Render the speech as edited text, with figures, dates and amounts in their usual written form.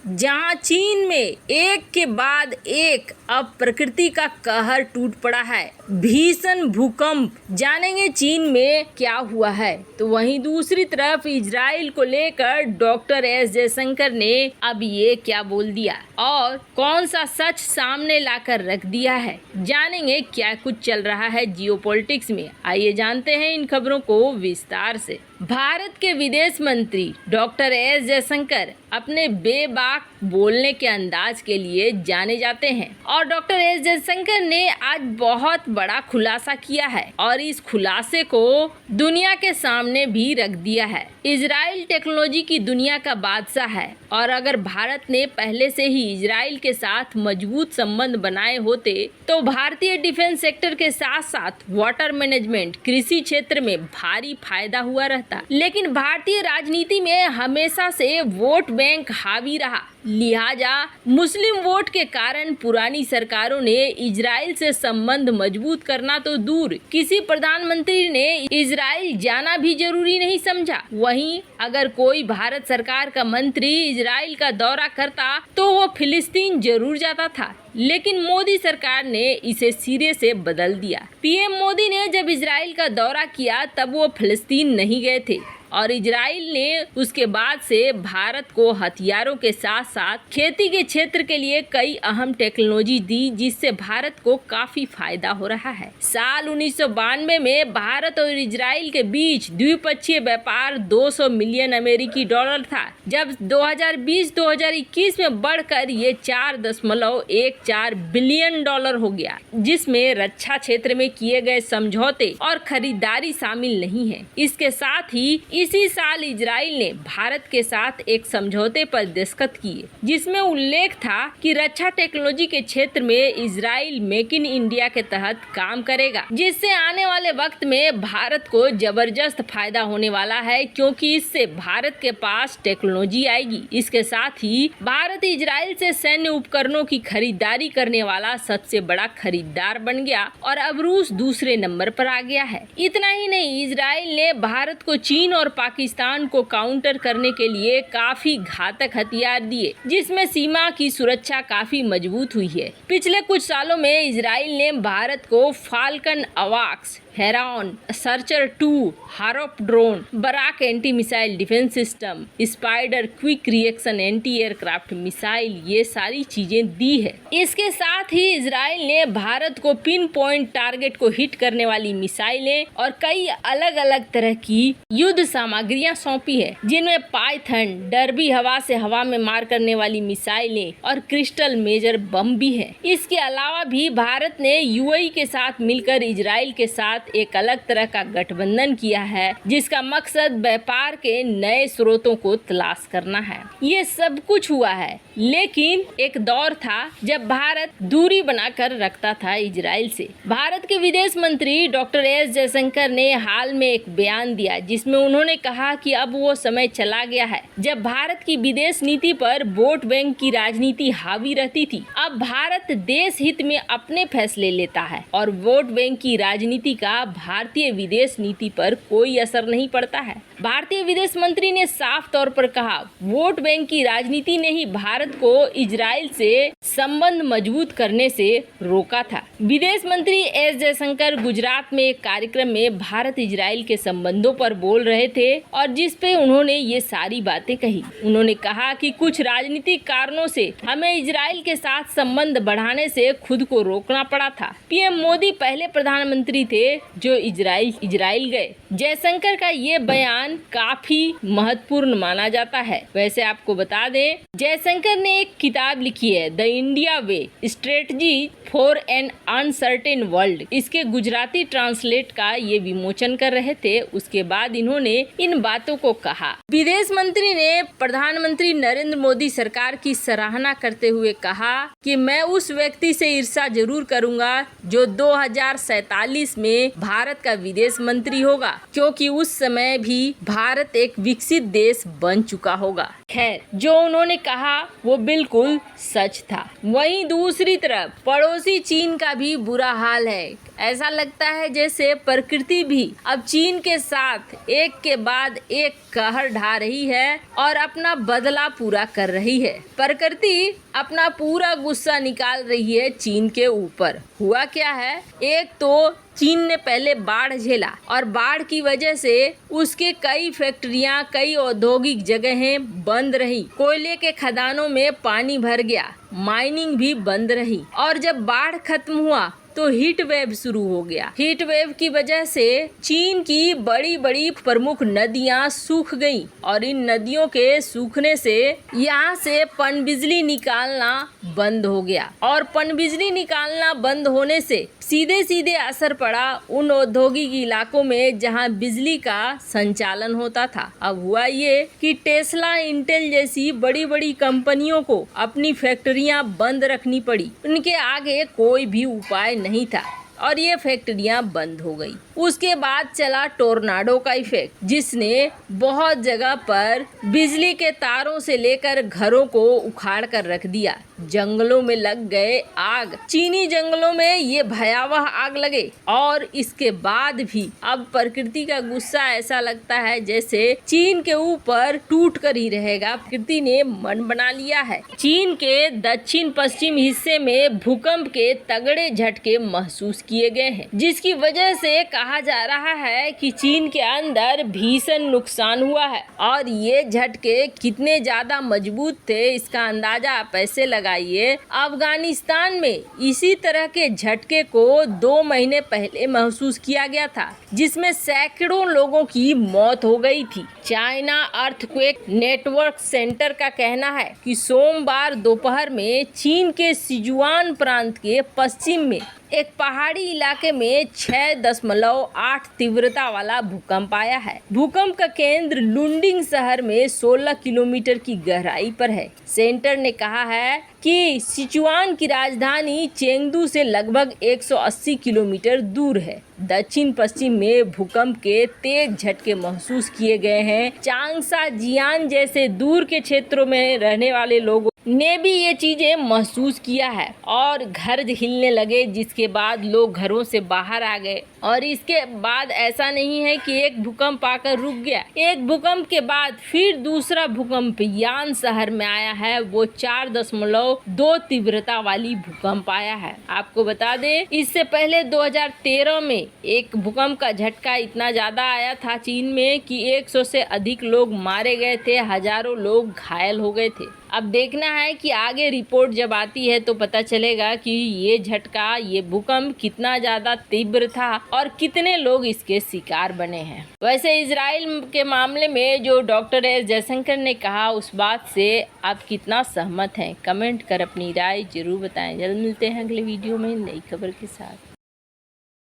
जहां चीन में एक के बाद एक अब प्रकृति का कहर टूट पड़ा है। भीषण भूकंप, जानेंगे चीन में क्या हुआ है। तो वहीं दूसरी तरफ इजराइल को लेकर डॉक्टर एस जयशंकर ने अब ये क्या बोल दिया और कौन सा सच सामने लाकर रख दिया है। जानेंगे क्या कुछ चल रहा है जियोपॉलिटिक्स में। आइए जानते हैं इन खबरों को विस्तार से। भारत के विदेश मंत्री डॉक्टर एस जयशंकर अपने बेबाक बोलने के अंदाज के लिए जाने जाते हैं और डॉक्टर एस जयशंकर ने आज बहुत बड़ा खुलासा किया है और इस खुलासे को दुनिया के सामने भी रख दिया है। इजराइल टेक्नोलॉजी की दुनिया का बादशाह है और अगर भारत ने पहले से ही इजराइल के साथ मजबूत संबंध बनाए होते तो भारतीय डिफेंस सेक्टर के साथ साथ वाटर मैनेजमेंट, कृषि क्षेत्र में भारी फायदा हुआ रहता। लेकिन भारतीय राजनीति में हमेशा से वोट बैंक हावी रहा, लिहाजा मुस्लिम वोट के कारण पुरानी सरकारों ने इजराइल से संबंध मजबूत करना तो दूर, किसी प्रधानमंत्री ने इजराइल जाना भी जरूरी नहीं समझा। वहीं अगर कोई भारत सरकार का मंत्री इजराइल का दौरा करता तो वो फिलिस्तीन जरूर जाता था, लेकिन मोदी सरकार ने इसे सिरे से बदल दिया। पीएम मोदी ने जब इजराइल का दौरा किया तब वो फिलिस्तीन नहीं गए थे और इजराइल ने उसके बाद से भारत को हथियारों के साथ साथ खेती के क्षेत्र के लिए कई अहम टेक्नोलॉजी दी, जिससे भारत को काफी फायदा हो रहा है। साल 1992 में भारत और इजराइल के बीच द्विपक्षीय व्यापार 200 मिलियन अमेरिकी डॉलर था, जब 2020-2021 में बढ़कर ये 4.14 बिलियन डॉलर हो गया, जिसमें रक्षा क्षेत्र में किए गए समझौते और खरीदारी शामिल नहीं है। इसके साथ ही इसी साल इजराइल ने भारत के साथ एक समझौते पर दस्तखत किए, जिसमें उल्लेख था कि रक्षा टेक्नोलॉजी के क्षेत्र में इजराइल मेक इन इंडिया के तहत काम करेगा, जिससे आने वाले वक्त में भारत को जबरदस्त फायदा होने वाला है, क्योंकि इससे भारत के पास टेक्नोलॉजी आएगी। इसके साथ ही भारत इजराइल से सैन्य उपकरणों की खरीदारी करने वाला सबसे बड़ा खरीदार बन गया और अब रूस दूसरे नंबर पर आ गया है। इतना ही नहीं, इजराइल ने भारत को चीन और पाकिस्तान को काउंटर करने के लिए काफी घातक हथियार दिए, जिसमें सीमा की सुरक्षा काफी मजबूत हुई है। पिछले कुछ सालों में इजराइल ने भारत को फाल्कन अवाक्स, Heron, Searcher 2, Harop drone, Barak anti missile defence system, Spyder quick reaction anti aircraft missile, ये सारी चीजें दी है। इसके साथ ही इजराइल ने भारत को पिन पॉइंट टारगेट को हिट करने वाली मिसाइलें और कई अलग अलग तरह की युद्ध सामग्रियां सौंपी है, जिनमें पाइथन, डर्बी हवा से हवा में मार करने वाली मिसाइलें और क्रिस्टल मेजर बम भी है। इसके अलावा भी भारत ने यूएई के साथ मिलकर इजराइल के साथ एक अलग तरह का गठबंधन किया है, जिसका मकसद व्यापार के नए स्रोतों को तलाश करना है। ये सब कुछ हुआ है, लेकिन एक दौर था जब भारत दूरी बनाकर रखता था इजराइल से। भारत के विदेश मंत्री डॉक्टर एस जयशंकर ने हाल में एक बयान दिया, जिसमें उन्होंने कहा कि अब वो समय चला गया है जब भारत की विदेश नीति पर वोट बैंक की राजनीति हावी रहती थी। अब भारत देश हित में अपने फैसले लेता है और वोट बैंक की राजनीति का भारतीय विदेश नीति पर कोई असर नहीं पड़ता है। भारतीय विदेश मंत्री ने साफ तौर पर कहा, वोट बैंक की राजनीति ने ही भारत को इजराइल से संबंध मजबूत करने से रोका था। विदेश मंत्री एस जयशंकर गुजरात में एक कार्यक्रम में भारत इजराइल के संबंधों पर बोल रहे थे और जिस पे उन्होंने ये सारी बातें कही। उन्होंने कहा कि कुछ राजनीतिक कारणों से हमें इजराइल के साथ संबंध बढ़ाने से खुद को रोकना पड़ा था। पीएम मोदी पहले प्रधानमंत्री थे जो इजराइल गए। जयशंकर का ये बयान काफी महत्वपूर्ण माना जाता है। वैसे आपको बता दें, जयशंकर ने एक किताब लिखी है, the India way, strategy for an uncertain world. इसके गुजराती ट्रांसलेट का ये विमोचन कर रहे थे। उसके बाद इन्होंने इन बातों को कहा। विदेश मंत्री ने प्रधानमंत्री नरेंद्र मोदी सरकार की सराहना करते हुए कहा कि मैं उस व्यक्ति से ईर्ष्या जरूर करूंगा जो 2047 में भारत का विदेश मंत्री होगा क्योंकि उस समय भी भारत एक विकसित देश बन चुका होगा। खैर, जो उन्होंने कहा वो बिल्कुल सच था। वहीं दूसरी तरफ पड़ोसी चीन का भी बुरा हाल है। ऐसा लगता है जैसे प्रकृति भी अब चीन के साथ एक के बाद एक कहर ढा रही है और अपना बदला पूरा कर रही है। प्रकृति अपना पूरा गुस्सा निकाल रही है चीन के ऊपर। हुआ क्या है, एक तो चीन ने पहले बाढ़ झेला और बाढ़ की वजह से उसके कई फैक्ट्रियां, कई औद्योगिक जगहें बंद रही। कोयले के खदानों में पानी भर गया, माइनिंग भी बंद रही। और जब बाढ़ खत्म हुआ तो हीट वेव शुरू हो गया। हीट वेव की वजह से चीन की बड़ी बड़ी प्रमुख नदियां सूख गईं और इन नदियों के सूखने से यहाँ से पनबिजली निकालना बंद हो गया। और पनबिजली निकालना बंद होने से सीधे सीधे असर पड़ा उन औद्योगिक इलाकों में जहाँ बिजली का संचालन होता था। अब हुआ ये कि टेस्ला, इंटेल जैसी बड़ी बड़ी कंपनियों को अपनी फैक्ट्रियां बंद रखनी पड़ी। उनके आगे कोई भी उपाय नहीं था और ये फैक्ट्रियां बंद हो गई। उसके बाद चला टोर्नाडो का इफेक्ट, जिसने बहुत जगह पर बिजली के तारों से लेकर घरों को उखाड़ कर रख दिया। जंगलों में लग गए आग। चीनी जंगलों में ये भयावह आग लगे और इसके बाद भी अब प्रकृति का गुस्सा ऐसा लगता है जैसे चीन के ऊपर टूट कर ही रहेगा। प्रकृति ने मन बना लिया है। चीन के दक्षिण पश्चिम हिस्से में भूकंप के तगड़े झटके महसूस किए गए हैं, जिसकी वजह से कहा जा रहा है कि चीन के अंदर भीषण नुकसान हुआ है। और ये झटके कितने ज्यादा मजबूत थे इसका अंदाजा आप ऐसे लगाइए। अफगानिस्तान में इसी तरह के झटके को 2 महीने पहले महसूस किया गया था, जिसमें सैकड़ों लोगों की मौत हो गई थी। चाइना अर्थक्वेक नेटवर्क सेंटर का कहना है कि सोमवार दोपहर में चीन के सिजुआन प्रांत के पश्चिम में एक पहाड़ी इलाके में 6.8 तीव्रता वाला भूकंप आया है। भूकंप का केंद्र लुंडिंग शहर में 16 किलोमीटर की गहराई पर है। सेंटर ने कहा है कि सिचुआन की राजधानी चेंगडू से लगभग 180 किलोमीटर दूर है। दक्षिण पश्चिम में भूकंप के तेज झटके महसूस किए गए हैं। चांगसा, जियान जैसे दूर के क्षेत्रों में रहने वाले लोगों ने भी ये चीजें महसूस किया है और घर हिलने लगे, जिसके बाद लोग घरों से बाहर आ गए। और इसके बाद ऐसा नहीं है कि एक भूकंप आकर रुक गया। एक भूकंप के बाद फिर दूसरा भूकंप यान शहर में आया है। वो 4.2 तीव्रता वाली भूकंप आया है। आपको बता दें, इससे पहले 2013 में एक भूकंप का झटका इतना ज्यादा आया था चीन में कि 100 से अधिक लोग मारे गए थे, हजारों लोग घायल हो गए थे। अब देखना है कि आगे रिपोर्ट जब आती है तो पता चलेगा कि ये झटका, ये भूकंप कितना ज्यादा तीव्र था और कितने लोग इसके शिकार बने हैं। वैसे इजराइल के मामले में जो डॉक्टर एस जयशंकर ने कहा, उस बात से आप कितना सहमत हैं? कमेंट कर अपनी राय जरूर बताएं। जल्द मिलते हैं अगले वीडियो में नई खबर के साथ।